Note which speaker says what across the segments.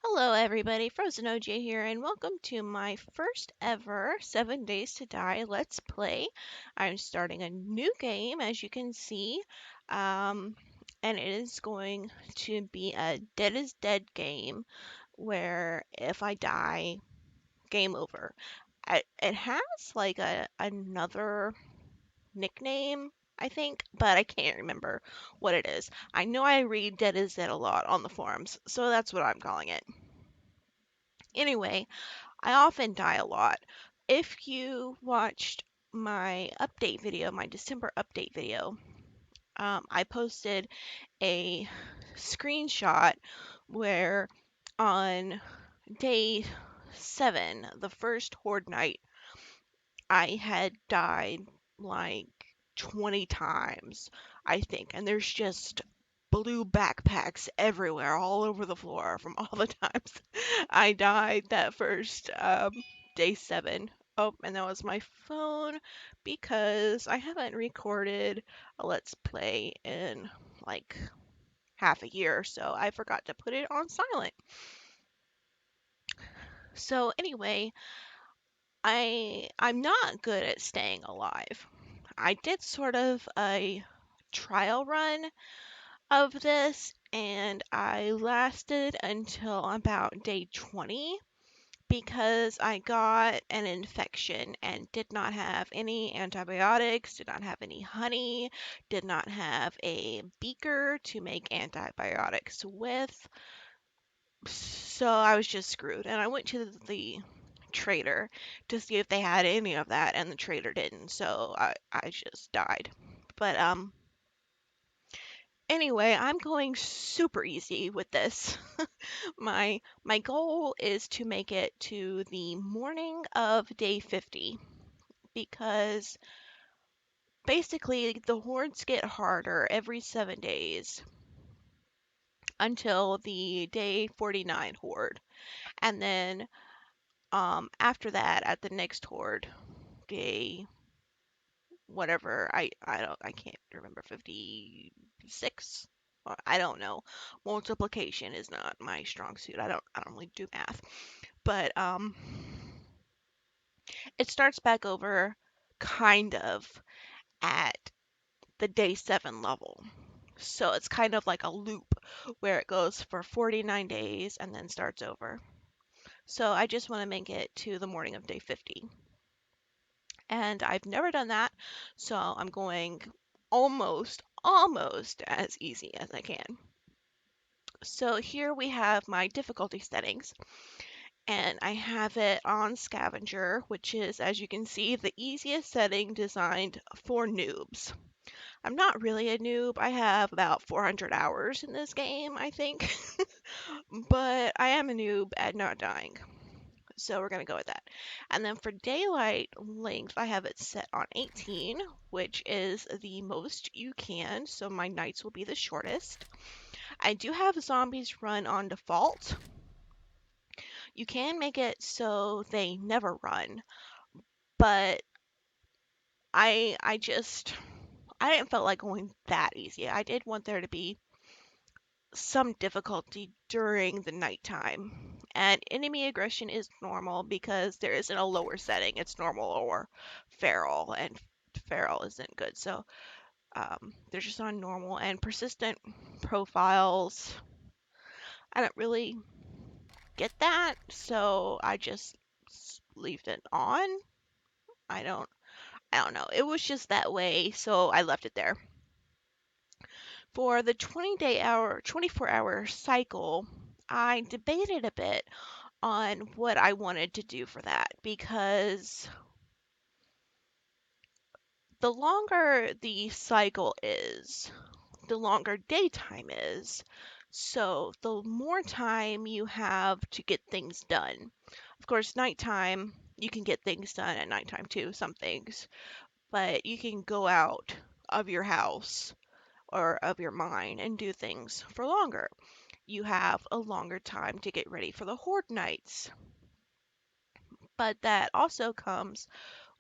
Speaker 1: Hello, everybody. Frozen OJ here, and welcome to my first ever 7 Days to Die Let's Play. I'm starting a new game, as you can see, um, and it is going to be a Dead is Dead game where if I die, game over. It has like another nickname, I think, but I can't remember what it is. I know I read Dead is Dead a lot on the forums, so that's what I'm calling it. Anyway, I often die a lot. If you watched my update video, my December update video, I posted a screenshot where on day 7, the first Horde Night, I had died like 20 times, I think. And there's just blue backpacks everywhere, all over the floor from all the times I died that first day 7. Oh, and that was my phone because I haven't recorded a Let's Play in like half a year or so. I forgot to put it on silent. So anyway, I'm not good at staying alive. I did sort of a trial run of this and I lasted until about day 20 because I got an infection and did not have any antibiotics, did not have any honey, did not have a beaker to make antibiotics with. So I was just screwed. And I went to the trader to see if they had any of that, and the trader didn't. So I just died. But anyway, I'm going super easy with this. My goal is to make it to the morning of day 50 because basically the hordes get harder every 7 days until the day 49 horde. And then after that at the next horde, day whatever, I can't remember, 56. I don't know. Multiplication is not my strong suit. I don't really do math. But it starts back over kind of at the day 7 level. So it's kind of like a loop where it goes for 49 days and then starts over. So I just want to make it to the morning of day 50. And I've never done that, so I'm going almost as easy as I can. So here we have my difficulty settings, and I have it on scavenger, which is, as you can see, the easiest setting designed for noobs. I'm not really a noob. I have about 400 hours in this game, I think. But I am a noob at not dying. So we're going to go with that. And then for daylight length, I have it set on 18, which is the most you can. So my nights will be the shortest. I do have zombies run on default. You can make it so they never run, but I didn't feel like going that easy. I did want there to be some difficulty during the nighttime. And enemy aggression is normal because there isn't a lower setting. It's normal or feral, and feral isn't good. So they're just on normal and persistent profiles. I don't really get that, so I just leave it on. I don't I don't know. It was just that way, so I left it there. For the 24-hour cycle, I debated a bit on what I wanted to do for that because the longer the cycle is, the longer daytime is. So the more time you have to get things done. Of course, nighttime, you can get things done at nighttime too, some things, but you can go out of your house or of your mind and do things for longer. You have a longer time to get ready for the Horde Nights. But that also comes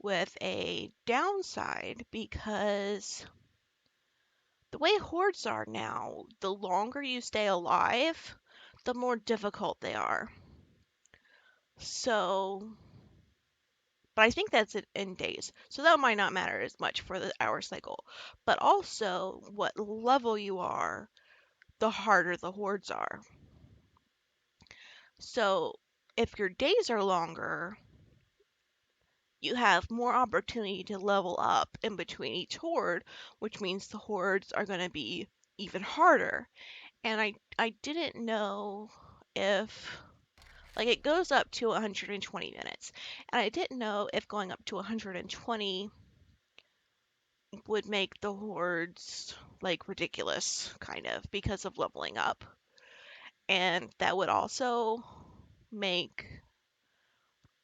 Speaker 1: with a downside because the way hordes are now, the longer you stay alive, the more difficult they are. So, but I think that's it in days. So that might not matter as much for the hour cycle. But also, what level you are, the harder the hordes are. So, if your days are longer, you have more opportunity to level up in between each horde, which means the hordes are going to be even harder. And I didn't know if like it goes up to 120 minutes. And I didn't know if going up to 120 would make the hordes like ridiculous kind of because of leveling up. And that would also make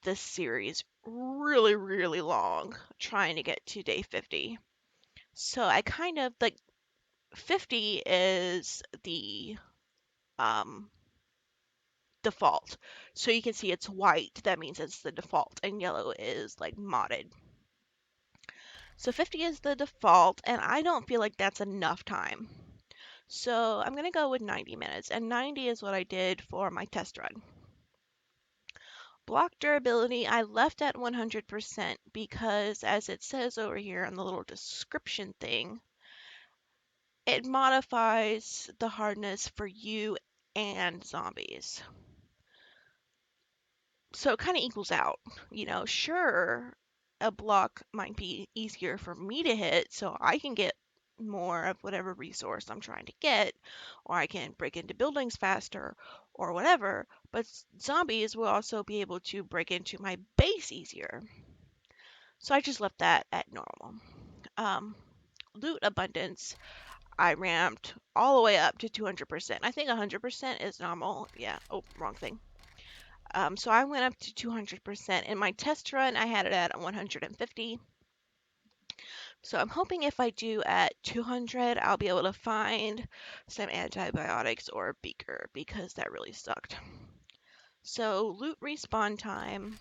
Speaker 1: this series really, really long trying to get to day 50. So I kind of like 50 is the um, default. So you can see it's white, that means it's the default, and yellow is like modded. So 50 is the default, and I don't feel like that's enough time. So I'm going to go with 90 minutes, and 90 is what I did for my test run. Block durability, I left at 100% because, as it says over here on the little description thing, it modifies the hardness for you and zombies. So it kind of equals out. Sure, a block might be easier for me to hit, so I can get more of whatever resource I'm trying to get, or I can break into buildings faster, or whatever, but zombies will also be able to break into my base easier. So I just left that at normal. Um, Loot abundance, I ramped all the way up to 200%. I think 100% is normal. Yeah. Oh, wrong thing. So I went up to 200%. In my test run, I had it at 150. So I'm hoping if I do at 200, I'll be able to find some antibiotics or a beaker because that really sucked. So loot respawn time,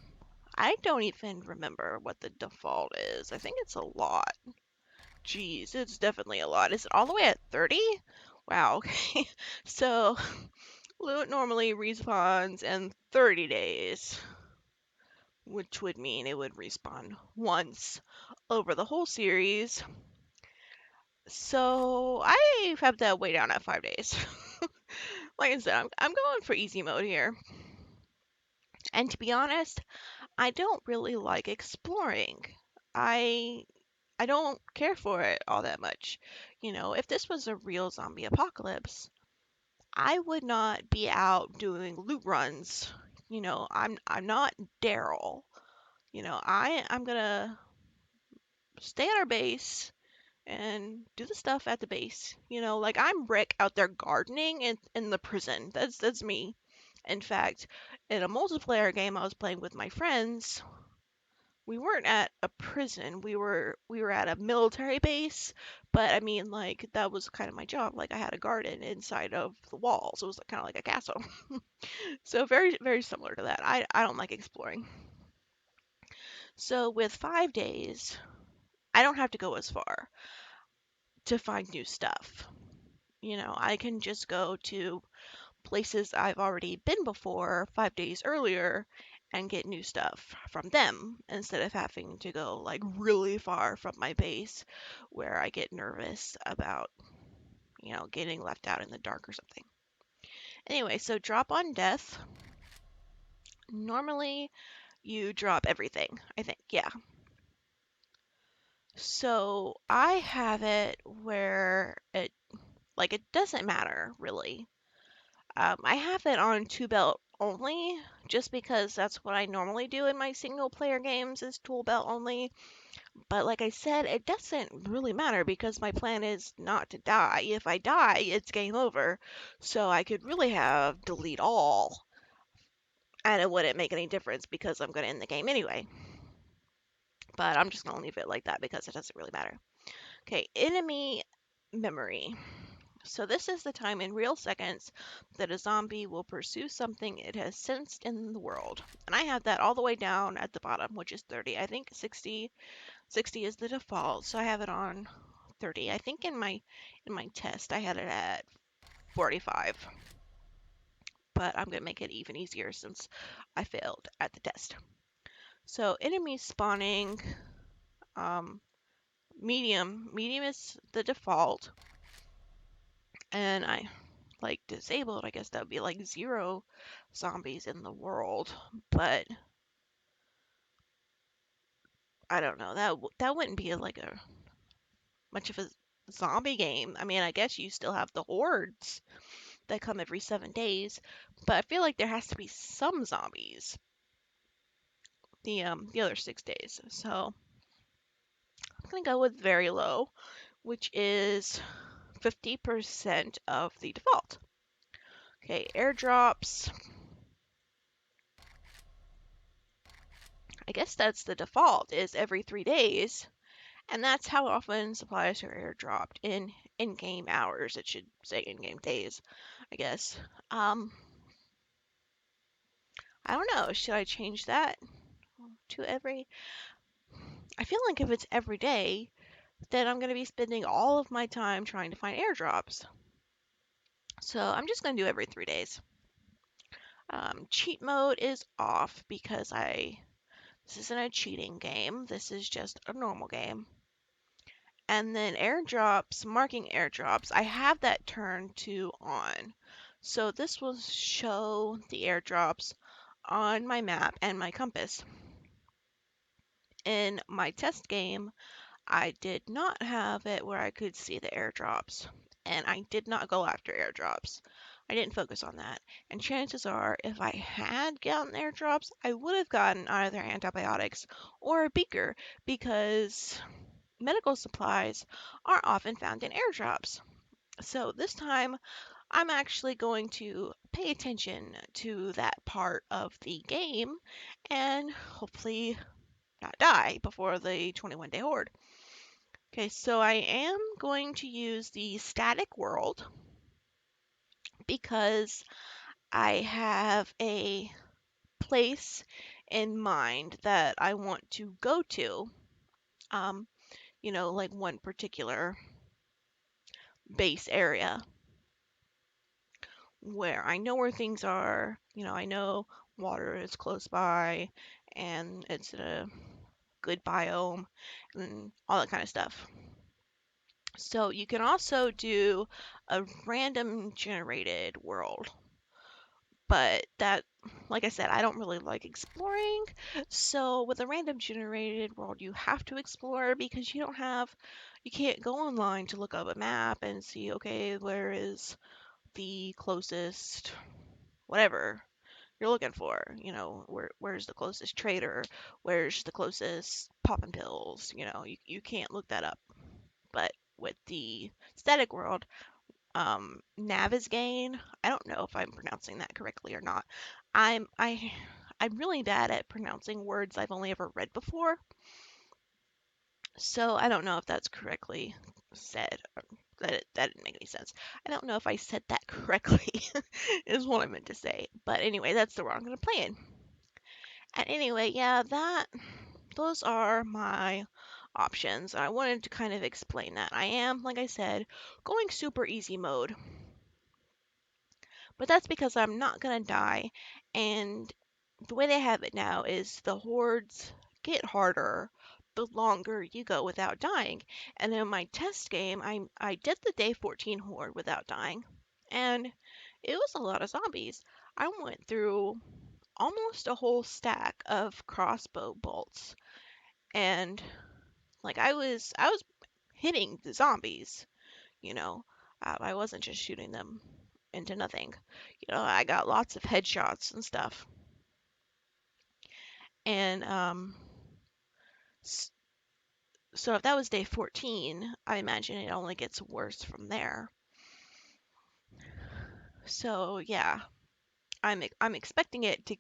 Speaker 1: I don't even remember what the default is. I think it's a lot. Geez, it's definitely a lot. Is it all the way at 30? Wow, okay. So loot normally respawns in 30 days, which would mean it would respawn once over the whole series. So I have that way down at 5 days. Like I said, I'm going for easy mode here. And to be honest, I don't really like exploring. I I don't care for it all that much. If this was a real zombie apocalypse, I would not be out doing loot runs. I'm not Daryl. I'm gonna stay at our base and do the stuff at the base. Like I'm Rick out there gardening in the prison. That's me. In fact, in a multiplayer game I was playing with my friends, we weren't at a prison. We were at a military base, but I mean like that was kind of my job. Like I had a garden inside of the walls. It was kind of like a castle. So very very similar to that. I don't like exploring. So with 5 days, I don't have to go as far to find new stuff. I can just go to places I've already been before 5 days earlier and get new stuff from them instead of having to go like really far from my base where I get nervous about, getting left out in the dark or something. Anyway, so drop on death. Normally you drop everything, I think. Yeah. So I have it where it doesn't matter really. I have it on 2 belt only, just because that's what I normally do in my single player games is tool belt only. But like I said, it doesn't really matter because my plan is not to die. If I die, it's game over. So I could really have delete all, and it wouldn't make any difference because I'm going to end the game anyway. But I'm just going to leave it like that because it doesn't really matter. Okay, enemy memory. So this is the time in real seconds that a zombie will pursue something it has sensed in the world. And I have that all the way down at the bottom, which is 30. I think 60 is the default, so I have it on 30. I think in my test I had it at 45. but I'm going to make it even easier since I failed at the test. So enemies spawning, medium. Medium is the default, and I like disabled. I guess that would be like 0 zombies in the world, but I don't know. That wouldn't be like a much of a zombie game. I mean, I guess you still have the hordes that come every 7 days, but I feel like there has to be some zombies the other 6 days. So I'm gonna go with very low, which is 50% of the default. Okay, airdrops. I guess that's the default is every 3 days, and that's how often supplies are airdropped in-game hours. It should say in-game days, I guess. I don't know. Should I change that to every? I feel like if it's every day, then I'm going to be spending all of my time trying to find airdrops. So I'm just going to do every 3 days. Cheat mode is off because this isn't a cheating game. This is just a normal game. And then airdrops, marking airdrops, I have that turned to on. So this will show the airdrops on my map and my compass. In my test game, I did not have it where I could see the airdrops, and I did not go after airdrops. I didn't focus on that. And chances are, if I had gotten airdrops, I would have gotten either antibiotics or a beaker because medical supplies are often found in airdrops. So this time, I'm actually going to pay attention to that part of the game and hopefully not die before the 21-day horde. Okay, so I am going to use the static world because I have a place in mind that I want to go to. Um, like one particular base area where I know where things are. I know water is close by and it's a good biome and all that kind of stuff. So you can also do a random generated world, but that, like I said, I don't really like exploring. So with a random generated world, you have to explore because you can't go online to look up a map and see, okay, where is the closest whatever you're looking for. Where's the closest trader? Where's the closest poppin' pills? You can't look that up. But with the static world, Navezgane, I don't know if I'm pronouncing that correctly or not. I'm I I'm really bad at pronouncing words I've only ever read before, so I don't know if that's correctly said. That didn't make any sense. I don't know if I said that correctly, is what I meant to say. But anyway, that's the route I'm gonna play in. And anyway, yeah, those are my options. I wanted to kind of explain that. I am, like I said, going super easy mode. But that's because I'm not gonna die, and the way they have it now is the hordes get harder the longer you go without dying. And in my test game, I did the day 14 horde without dying, and it was a lot of zombies. I went through almost a whole stack of crossbow bolts, and like I was hitting the zombies, you know. I wasn't just shooting them into nothing. I got lots of headshots and stuff. And so if that was day 14, I imagine it only gets worse from there. So yeah, I'm expecting it to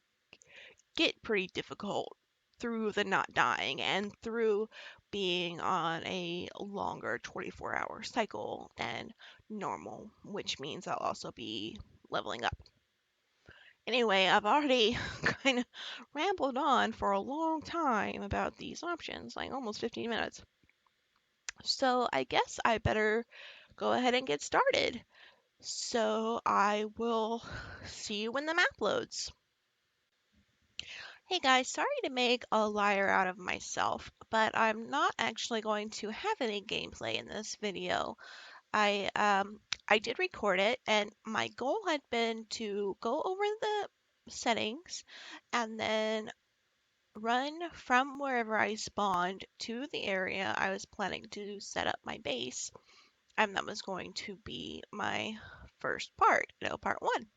Speaker 1: get pretty difficult through the not dying and through being on a longer 24-hour cycle than normal, which means I'll also be leveling up. Anyway, I've already kind of rambled on for a long time about these options, like almost 15 minutes. So I guess I better go ahead and get started. So I will see you when the map loads. Hey guys, sorry to make a liar out of myself, but I'm not actually going to have any gameplay in this video. I um I did record it, and my goal had been to go over the settings and then run from wherever I spawned to the area I was planning to set up my base, and that was going to be my first part, part one.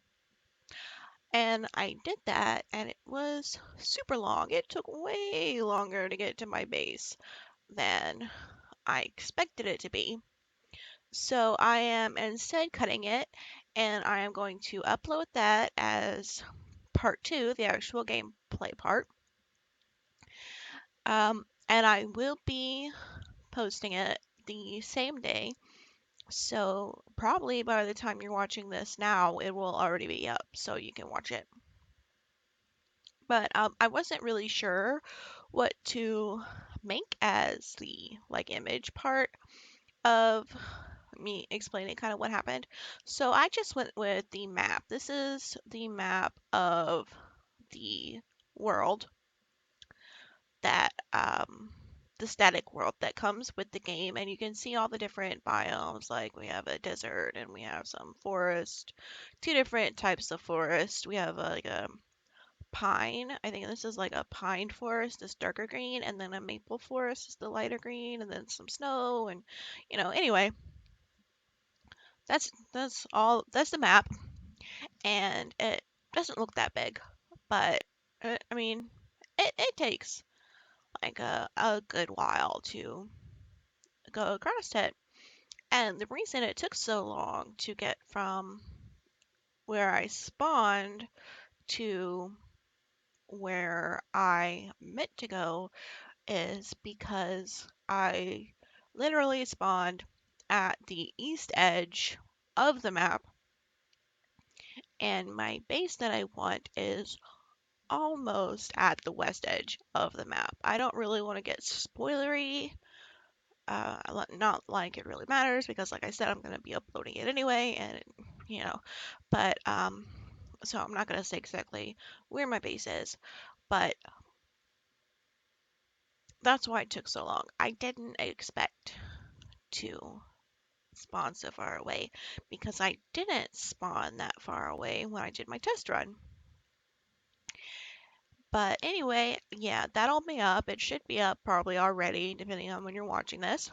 Speaker 1: And I did that, and it was super long. It took way longer to get to my base than I expected it to be. So I am instead cutting it, and I am going to upload that as part two, the actual gameplay part. And I will be posting it the same day. So probably by the time you're watching this now, it will already be up, so you can watch it. But I wasn't really sure what to make as the image part of me explaining kind of what happened. So I just went with the map. This is the map of the world that the static world that comes with the game, and you can see all the different biomes. Like we have a desert and we have some forest, two different types of forest. We have like a pine. I think this is like a pine forest, this darker green, and then a maple forest is the lighter green, and then some snow, and anyway, that's all. That's the map, and it doesn't look that big, but I mean, it takes like a good while to go across it. And the reason it took so long to get from where I spawned to where I meant to go is because I literally spawned at the east edge of the map, and my base that I want is almost at the west edge of the map. I don't really want to get spoilery, not like it really matters because, like I said, I'm going to be uploading it anyway, and you know, but so I'm not going to say exactly where my base is, but that's why it took so long. I didn't expect to spawn so far away because I didn't spawn that far away when I did my test run. But anyway, yeah, that'll be up. It should be up probably already, depending on when you're watching this.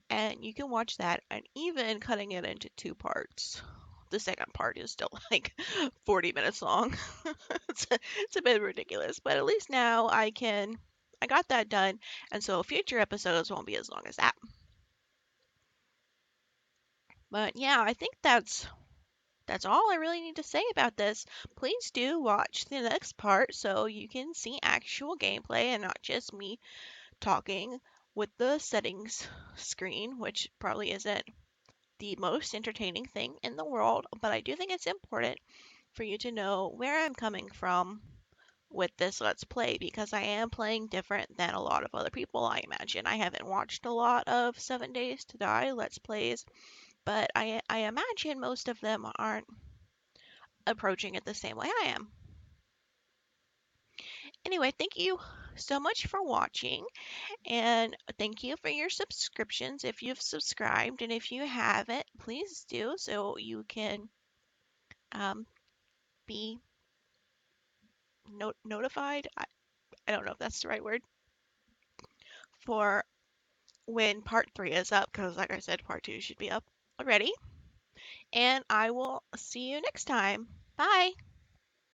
Speaker 1: And you can watch that, and even cutting it into two parts. The second part is still like 40 minutes long. It's a bit ridiculous, but at least now I got that done, and so future episodes won't be as long as that. But yeah, I think that's all I really need to say about this. Please do watch the next part so you can see actual gameplay and not just me talking with the settings screen, which probably isn't the most entertaining thing in the world, but I do think it's important for you to know where I'm coming from with this Let's Play because I am playing different than a lot of other people, I imagine. I haven't watched a lot of 7 Days to Die Let's Plays, but I imagine most of them aren't approaching it the same way I am. Anyway, thank you so much for watching, and thank you for your subscriptions if you've subscribed, and if you haven't, please do so you can um, be notified. I don't know if that's the right word for when part three is up, because like I said, part two should be up already. And I will see you next time. Bye.